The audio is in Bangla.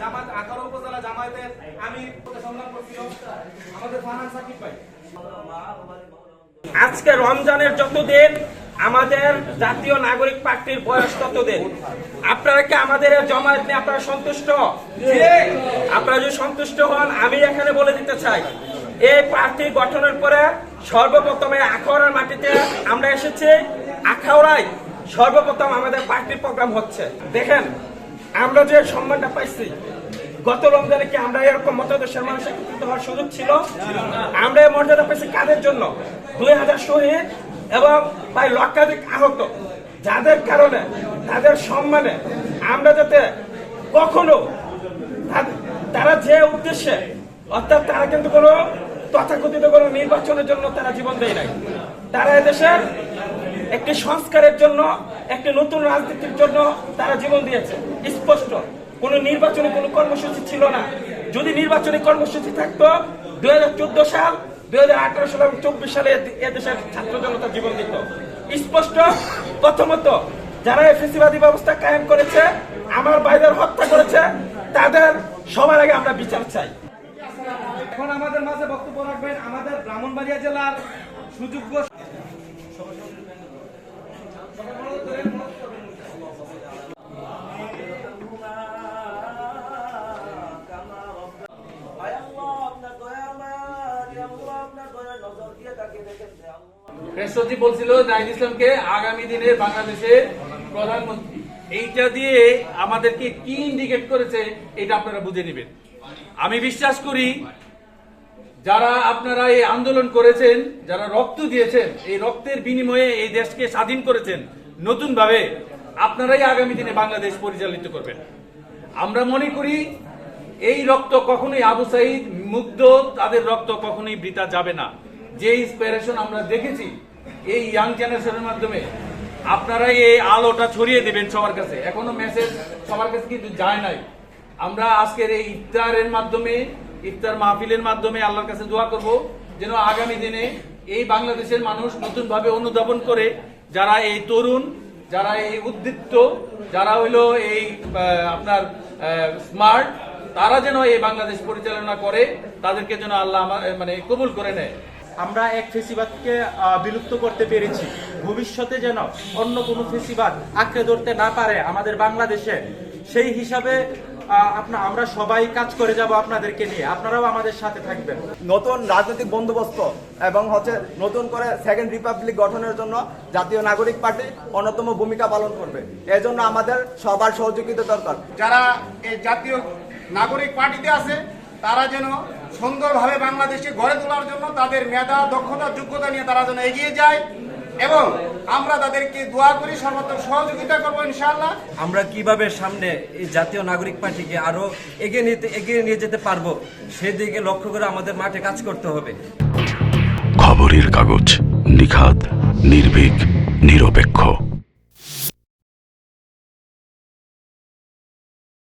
জামাত আখাউড়া উপজেলা জামায়াতের আমির সংগ্রাম করছিল আমাদের ফারহান সাকিব ভাই। আজকে রমজানের যতদিন আমাদের জাতীয় নাগরিক পার্টির বয়স ততদিন। আপনারা কি আমাদের জামায়াত নিয়ে আপনারা সন্তুষ্ট? আপনারা যদি সন্তুষ্ট হন, আমি এখানে বলে দিতে চাই, এই পার্টি গঠনের পরে সর্বপ্রথমে আখাউড়ার মাটিতে আমরা এসেছি। আখাউড়ায় সর্বপ্রথম আমাদের পার্টির প্রোগ্রাম হচ্ছে। দেখেন আমরা যে সম্মানটা পাইছি, গত রমজানে কি আমরা এরকম মতাদর্শের মানুষ একত্রিত হওয়ার সুযোগ ছিল? আমরা এই মর্যাদা পেয়েছি কাদের জন্য? 2000 শহীদ এবং প্রায় লক্ষাধিক আহত, যাদের কারণে তাদের সম্মানে আমরা যাতে কখনো তারা যে উদ্দেশ্যে, অর্থাৎ তারা কিন্তু কোনো তথাকথিত কোনো নির্বাচনের জন্য তারা জীবন দেয় নাই। তারা এদেশের একটি সংস্কারের জন্য, একটি নতুন রাজনীতির জন্য তারা জীবন দিয়েছে। স্পষ্ট কোন নির্বাচনী কোন কর্মসূচি ছিল না। যদি নির্বাচনী কর্মসূচি থাকতো 2014 সাল, 2018 সাল এবং 24 সালে এদেশের ছাত্র জনতা জীবন দিত। স্পষ্ট প্রথমত যারা ফ্যাসিবাদী ব্যবস্থা কায়েম করেছে, আমার ভাইদের হত্যা করেছে, তাদের সবার আগে আমরা বিচার চাই। এখন আমাদের মাঝে বক্তব্য রাখবেন আমাদের ব্রাহ্মণবাড়িয়া জেলার সুযোগ্য প্রেস সচিব বলছিল জাহিদ ইসলামকে আগামী দিনে বাংলাদেশের প্রধানমন্ত্রী। এইটা দিয়ে আমাদেরকে কি ইন্ডিকেট করেছে এটা আপনারা বুঝে নেবেন। আমি বিশ্বাস করি যারা আপনারা এই আন্দোলন করেছেন, যারা রক্ত দিয়েছেন, এই রক্তের বিনিময়ে এই দেশকে স্বাধীন করেছেন নতুন ভাবে, আপনারাই আগামী দিনে বাংলাদেশ পরিচালিত করবেন। আমরা মনে করি এই রক্ত কখনোই আবু সাইদ মুগ্ধ, তাদের রক্ত কখনোই বৃথা যাবে না। যে ইন্সপিরেশন আমরা দেখেছি এই ইয়াং জেনারেশনের মাধ্যমে, আপনারা এই আলোটা ছড়িয়ে দেবেন সবার কাছে। এখনো মেসেজ সবার কাছে কিন্তু যায় নাই। আমরা আজকের এই ইফতারের মাধ্যমে, ইফতার মাহফিলের মাধ্যমে আল্লাহর কাছে দোয়া করব যেন আগামী দিনে এই বাংলাদেশের মানুষ নতুনভাবে অনুধাবন করে, যারা এই তরুণ, যারা এই উদ্দীপ্ত, যারা হইলো এই আপনার স্মার্ট, তারা যেন এই বাংলাদেশ পরিচালনা করে, তাদেরকে যেন আল্লাহ মানে কবুল করে নেয়। আমরা এক ফেসিবাদকে বিলুপ্ত করতে পেরেছি। ভবিষ্যতে যেন অন্য কোনো ফেসিবাদ আঁকড়ে ধরতে না পারে আমাদের বাংলাদেশে, সেই হিসাবে আমরা সবাই কাজ করে যাব আপনাদেরকে নিয়ে। আপনারাও আমাদের সাথে থাকবেন। নতুন রাজনৈতিক বন্দোবস্ত এবং নতুন করে সেকেন্ড রিপাবলিক গঠনের জন্য জাতীয় নাগরিক পার্টি অন্যতম ভূমিকা পালন করবে। এজন্য আমাদের সবার সহযোগিতা দরকার। যারা এই জাতীয় নাগরিক পার্টিতে আছে, তারা যেন সুন্দরভাবে বাংলাদেশকে গড়ে তোলার জন্য তাদের মেধা, দক্ষতা, যোগ্যতা নিয়ে তারা যেন এগিয়ে যায়, এবং আমরা তাদেরকে দোয়া করি, সর্বোত্তম সহযোগিতা করবো ইনশাআল্লাহ। আমরা কিভাবে সামনে এই জাতীয় নাগরিক পার্টিকে আরো এগিয়ে নিয়ে যেতে পারবো, সেদিকে লক্ষ্য করে আমাদের মাঠে কাজ করতে হবে। খবরের কাগজ, নিখাত, নির্ভীক, নিরপেক্ষ।